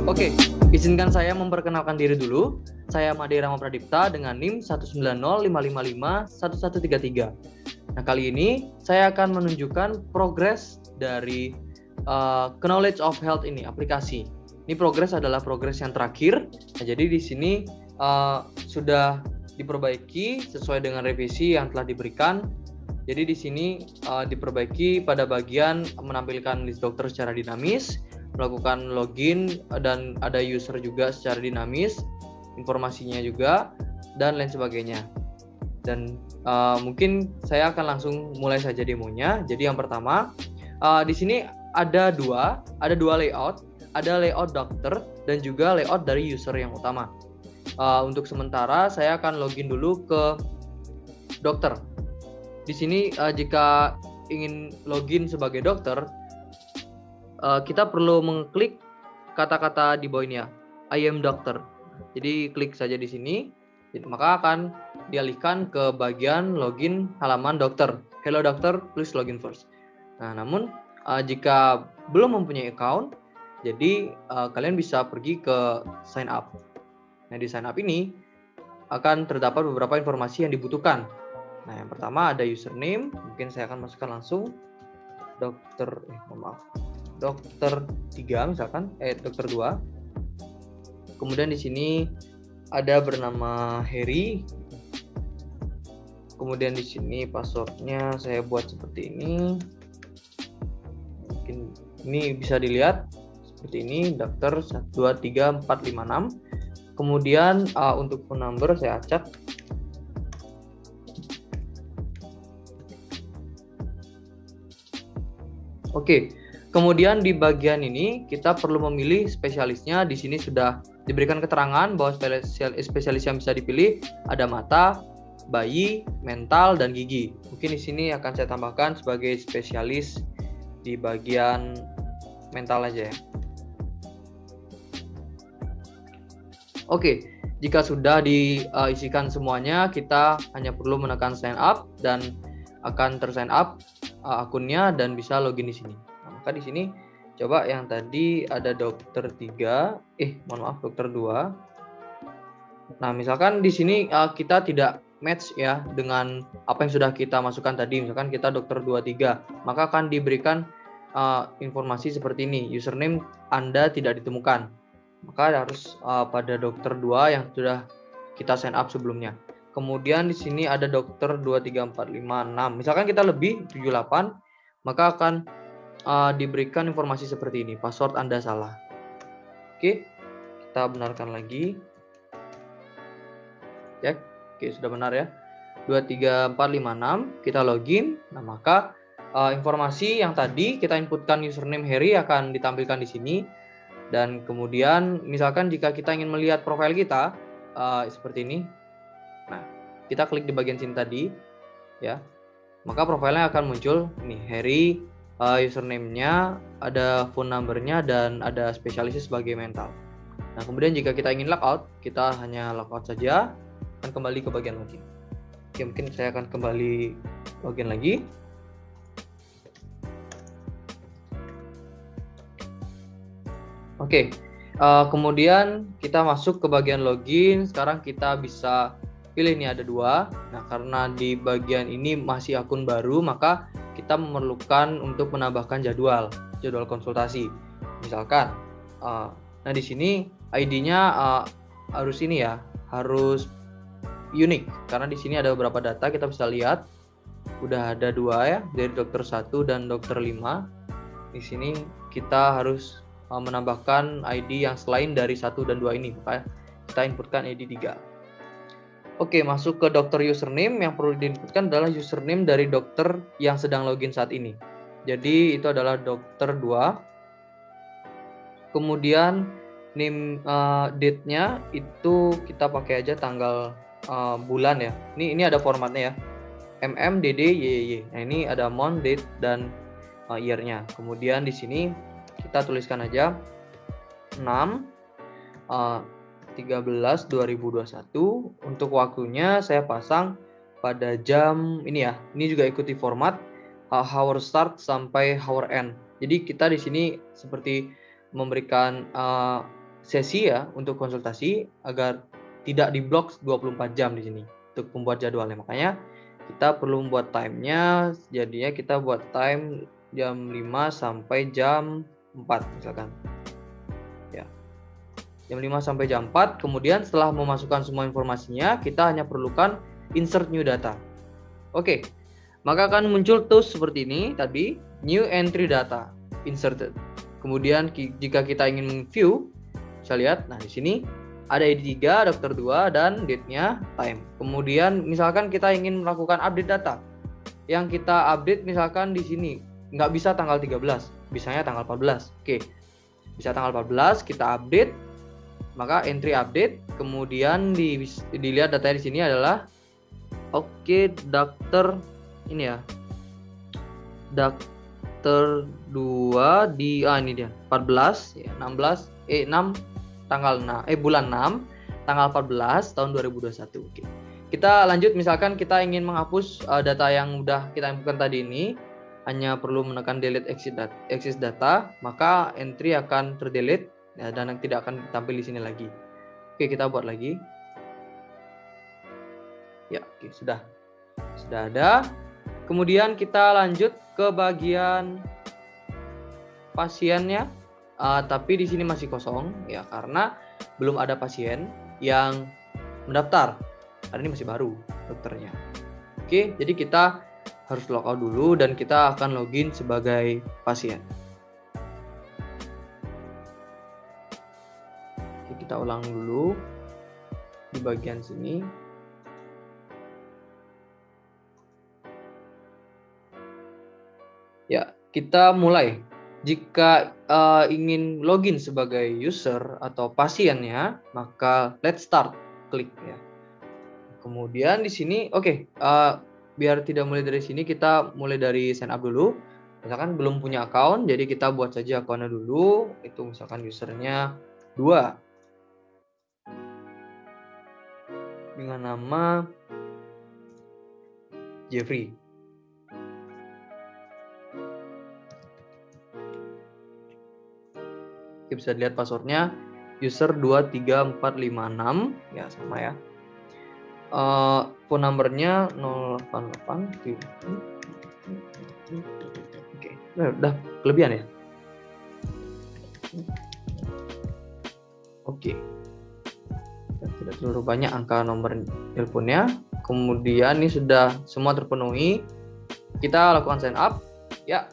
Oke, izinkan saya memperkenalkan diri dulu. Saya Made Rama Pradipta dengan NIM 19055511133. Nah, kali ini saya akan menunjukkan progres dari Knowledge of Health ini, aplikasi. Ini progres adalah progres yang terakhir. Nah, jadi di sini sudah diperbaiki sesuai dengan revisi yang telah diberikan. Jadi di sini diperbaiki pada bagian menampilkan list dokter secara dinamis, melakukan login dan ada user juga secara dinamis, informasinya juga dan lain sebagainya. Dan mungkin saya akan langsung mulai saja demonya. Jadi yang pertama di sini ada dua layout, ada layout dokter dan juga layout dari user yang utama. Untuk sementara saya akan login dulu ke dokter. Di sini jika ingin login sebagai dokter, kita perlu mengklik kata-kata di bawahnya, I am doctor. Jadi klik saja di sini, maka akan dialihkan ke bagian login halaman dokter. Hello dokter, please login first. Nah, namun jika belum mempunyai account, jadi kalian bisa pergi ke sign up. Nah, di sign up ini akan terdapat beberapa informasi yang dibutuhkan. Nah, yang pertama ada username, mungkin saya akan masukkan langsung dokter 3 misalkan, dokter 2. Kemudian di sini ada bernama Harry. Kemudian di sini passwordnya saya buat seperti ini. Mungkin ini bisa dilihat seperti ini, dokter 123456. Kemudian untuk phone number saya acak. Oke. Kemudian di bagian ini kita perlu memilih spesialisnya. Di sini sudah diberikan keterangan bahwa spesialis yang bisa dipilih ada mata, bayi, mental, dan gigi. Mungkin di sini akan saya tambahkan sebagai spesialis di bagian mental aja ya. Oke, jika sudah diisikan semuanya, kita hanya perlu menekan sign up dan akan tersign up akunnya dan bisa login di sini. Maka di sini coba yang tadi ada dokter 3, dokter 2. Nah, misalkan di sini kita tidak match ya dengan apa yang sudah kita masukkan tadi. Misalkan kita dokter 23, maka akan diberikan informasi seperti ini, username Anda tidak ditemukan. Maka harus pada dokter 2 yang sudah kita sign up sebelumnya. Kemudian di sini ada dokter 23456. Misalkan kita lebih 78, maka akan diberikan informasi seperti ini, password Anda salah. Oke, kita benarkan lagi. Cek, oke sudah benar ya. 23456, kita login. Nah, maka informasi yang tadi kita inputkan username Harry akan ditampilkan di sini. Dan kemudian misalkan jika kita ingin melihat profil kita seperti ini. Nah, kita klik di bagian sini tadi ya. Maka profilnya akan muncul ini Harry. Username-nya, ada phone number-nya, dan ada spesialisnya sebagai mental. Nah, kemudian jika kita ingin logout, kita hanya logout saja, akan kembali ke bagian login. Oke, mungkin saya akan kembali login lagi. Oke, kemudian kita masuk ke bagian login. Sekarang kita bisa pilih nih, ada 2. Nah, karena di bagian ini masih akun baru, maka kita memerlukan untuk menambahkan jadwal konsultasi. Misalkan, nah di sini ID-nya harus ini ya, harus unik. Karena di sini ada beberapa data, kita bisa lihat. Udah ada 2 ya, dari dokter 1 dan dokter 5. Di sini kita harus menambahkan ID yang selain dari 1 dan 2 ini. Maka kita inputkan ID 3. Oke, masuk ke dokter username. Yang perlu diinputkan adalah username dari dokter yang sedang login saat ini. Jadi itu adalah dokter 2. Kemudian name date-nya itu kita pakai aja tanggal bulan ya. Ini ada formatnya ya. MMDDYY. Nah, ini ada month, date, dan year-nya. Kemudian di sini kita tuliskan aja 6 uh, 13/2021. Untuk waktunya saya pasang pada jam ini ya. Ini juga ikuti format hour start sampai hour end. Jadi kita di sini seperti memberikan sesi ya untuk konsultasi agar tidak diblok 24 jam di sini untuk membuat jadwalnya. Makanya kita perlu membuat time-nya, jadinya kita buat time jam 5 sampai jam 4 misalkan. Ya. Jam 5 sampai jam 4, kemudian setelah memasukkan semua informasinya, kita hanya perlukan insert new data. Oke. Maka akan muncul tools seperti ini tadi, new entry data inserted. Kemudian jika kita ingin view, bisa lihat, nah di sini ada ID 3, dokter 2, dan date-nya time. Kemudian misalkan kita ingin melakukan update data. Yang kita update misalkan di sini, nggak bisa tanggal 13, bisanya tanggal 14. Oke, bisa tanggal 14, kita update, maka entry update, kemudian dilihat datanya di sini adalah, oke, dokter, ini ya, dokter 2 di, ini dia, 14, ya, 6 tanggal bulan 6 tanggal 14 tahun 2021. Oke. Kita lanjut, misalkan kita ingin menghapus data yang udah kita inputkan tadi ini, hanya perlu menekan delete exit data, maka entry akan terdelete ya, dan tidak akan tampil di sini lagi. Oke, kita buat lagi. Ya, oke, sudah ada. Kemudian kita lanjut ke bagian pasiennya. Tapi di sini masih kosong ya, karena belum ada pasien yang mendaftar. Karena ini masih baru dokternya. Oke, jadi kita harus logout dulu dan kita akan login sebagai pasien. Oke, kita ulang dulu di bagian sini. Ya, kita mulai. Jika ingin login sebagai user atau pasiennya, maka let's start, klik ya. Kemudian di sini, biar tidak mulai dari sini, kita mulai dari sign up dulu. Misalkan belum punya account, jadi kita buat saja account-nya dulu. Itu misalkan usernya 2 dengan nama Jeffrey. Bisa dilihat passwordnya user 23456 ya, sama ya. Phone numbernya 088. Oke, udah kelebihan ya. Oke, tidak terlalu banyak angka nomor teleponnya. Kemudian ini sudah semua terpenuhi, kita lakukan sign up ya.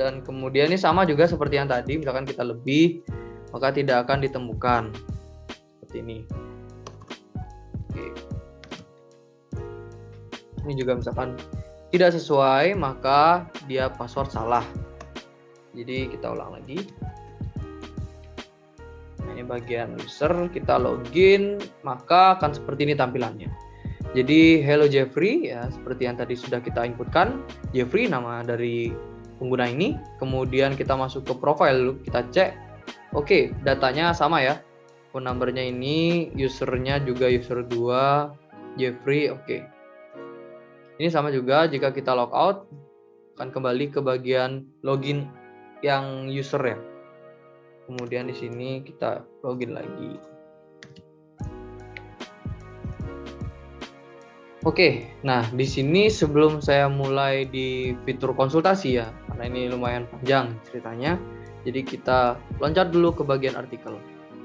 Dan kemudian ini sama juga seperti yang tadi, misalkan kita lebih, maka tidak akan ditemukan seperti ini. Oke. Ini juga misalkan tidak sesuai, maka dia password salah. Jadi kita ulang lagi. Nah, ini bagian user, kita login, maka akan seperti ini tampilannya. Jadi hello Jeffrey ya, seperti yang tadi sudah kita inputkan. Jeffrey nama dari pengguna ini. Kemudian kita masuk ke profile, kita cek. Oke, datanya sama ya. Phone numbernya ini, usernya juga user 2 Jeffrey. Oke. Ini sama juga, jika kita logout akan kembali ke bagian login yang user ya. Kemudian di sini kita login lagi. Oke, nah di sini sebelum saya mulai di fitur konsultasi ya, karena ini lumayan panjang ceritanya, jadi kita loncat dulu ke bagian artikel.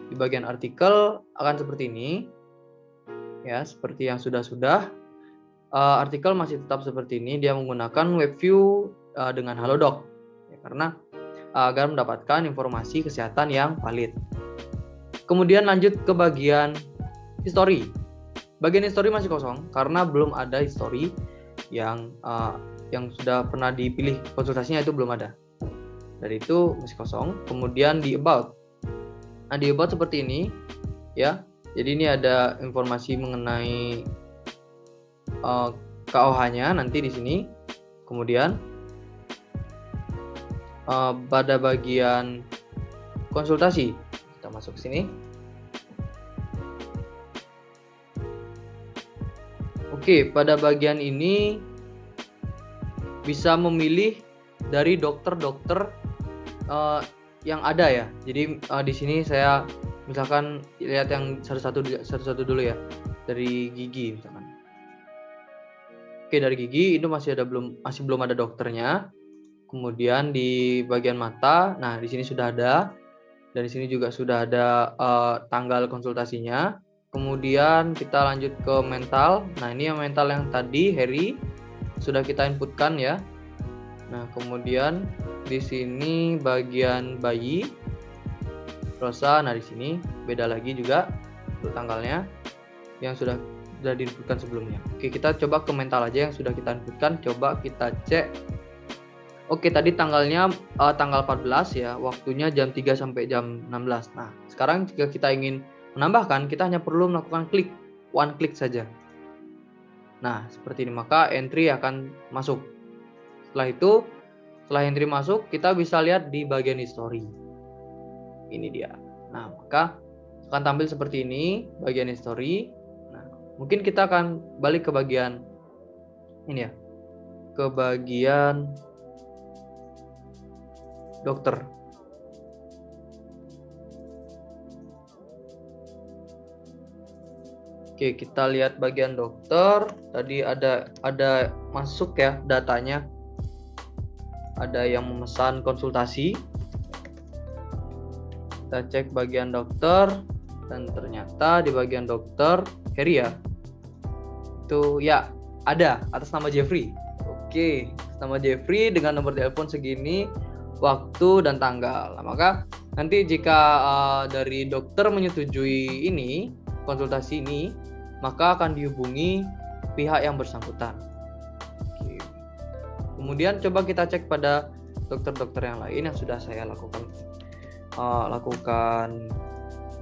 Di bagian artikel akan seperti ini, ya, seperti yang sudah-sudah. Artikel masih tetap seperti ini, dia menggunakan web view dengan Halodoc, ya, karena agar mendapatkan informasi kesehatan yang valid. Kemudian lanjut ke bagian history. Bagian history masih kosong karena belum ada history yang sudah pernah dipilih konsultasinya, itu belum ada. Dari itu masih kosong. Kemudian di about. Nah, di about seperti ini ya. Jadi ini ada informasi mengenai KOH-nya nanti di sini. Kemudian pada bagian konsultasi kita masuk sini. Oke, pada bagian ini bisa memilih dari dokter-dokter yang ada ya. Jadi di sini saya misalkan lihat yang satu-satu dulu ya. Dari gigi misalkan. Oke, dari gigi itu masih belum ada dokternya. Kemudian di bagian mata, nah di sini sudah ada. Dan di sini juga sudah ada tanggal konsultasinya. Kemudian kita lanjut ke mental. Nah, ini yang mental yang tadi Harry sudah kita inputkan ya. Nah, kemudian di sini bagian bayi Rosa. Nah, di sini beda lagi juga untuk tanggalnya yang sudah diinputkan sebelumnya. Oke, kita coba ke mental aja yang sudah kita inputkan. Coba kita cek. Oke, tadi tanggalnya tanggal 14 ya, waktunya jam 3 sampai jam 16. Nah, sekarang jika kita ingin menambahkan, kita hanya perlu melakukan one click saja. Nah, seperti ini, maka entry akan masuk. Setelah entry masuk, kita bisa lihat di bagian history. Ini dia. Nah, maka akan tampil seperti ini, bagian history. Nah, mungkin kita akan balik ke bagian ini ya, ke bagian dokter. Oke, kita lihat bagian dokter. Tadi ada masuk ya datanya. Ada yang memesan konsultasi. Kita cek bagian dokter dan ternyata di bagian dokter Harry ya. Itu ya ada atas nama Jeffrey. Oke, atas nama Jeffrey dengan nomor telepon segini, waktu dan tanggal. Nah, maka nanti jika dari dokter menyetujui ini, konsultasi ini, maka akan dihubungi pihak yang bersangkutan. Oke. Kemudian coba kita cek pada dokter-dokter yang lain yang sudah saya lakukan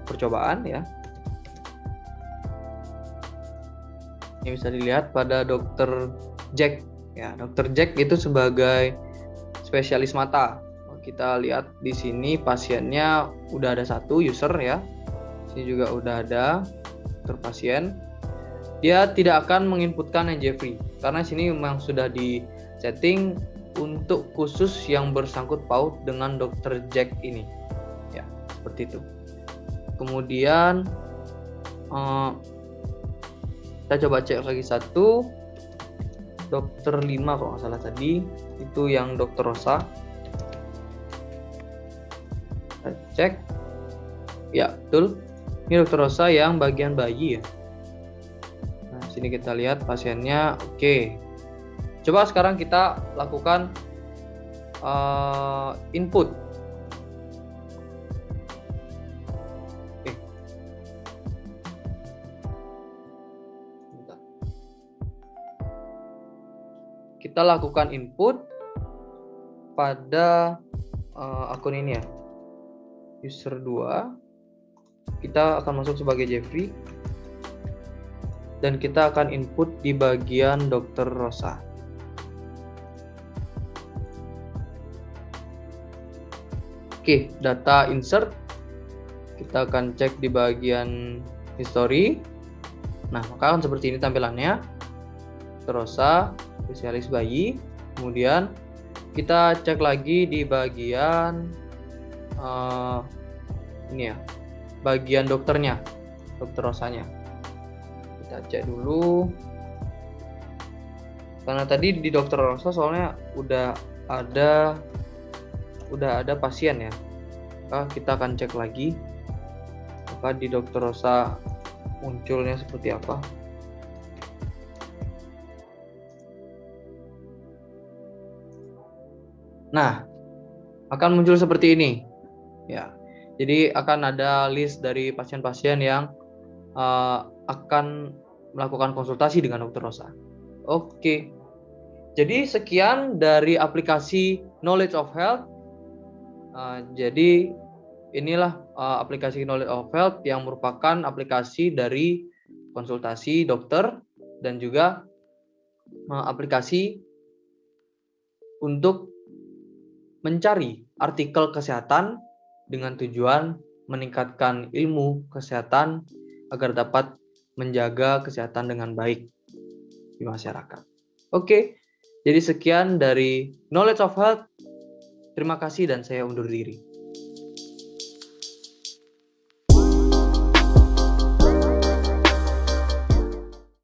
percobaan ya. Ini bisa dilihat pada dokter Jack ya. Dokter Jack itu sebagai spesialis mata. Kita lihat di sini pasiennya udah ada satu user ya. Sini juga udah ada dokter pasien. Dia tidak akan menginputkan yang Jeffrey karena sini memang sudah di setting untuk khusus yang bersangkut paut dengan dokter Jack ini. Ya, seperti itu. Kemudian kita coba cek lagi satu. Dokter 5 kalau nggak salah tadi, itu yang dokter Rosa. Kita cek. Ya, betul. Ini dokter Rosa yang bagian bayi ya. Nah, sini kita lihat pasiennya. Oke. Coba sekarang kita lakukan input. Oke. Kita lakukan input pada akun ini ya. User 2. Kita akan masuk sebagai Jeffrey. Dan kita akan input di bagian dokter Rosa. Oke, data insert. Kita akan cek di bagian history. Nah, maka akan seperti ini tampilannya. Dokter Rosa, spesialis bayi. Kemudian kita cek lagi di bagian ini ya, bagian dokternya, dokter Rosanya. Kita cek dulu. Karena tadi di dokter Rosa soalnya udah ada pasien ya. Maka kita akan cek lagi. Maka di dokter Rosa munculnya seperti apa. Nah, akan muncul seperti ini. Ya. Jadi akan ada list dari pasien-pasien yang akan melakukan konsultasi dengan dokter Rosa. Oke. Jadi sekian dari aplikasi Knowledge of Health. Jadi inilah aplikasi Knowledge of Health yang merupakan aplikasi dari konsultasi dokter dan juga aplikasi untuk mencari artikel kesehatan dengan tujuan meningkatkan ilmu kesehatan agar dapat menjaga kesehatan dengan baik. di masyarakat. Oke, jadi sekian dari Knowledge of Health. Terima kasih dan saya undur diri.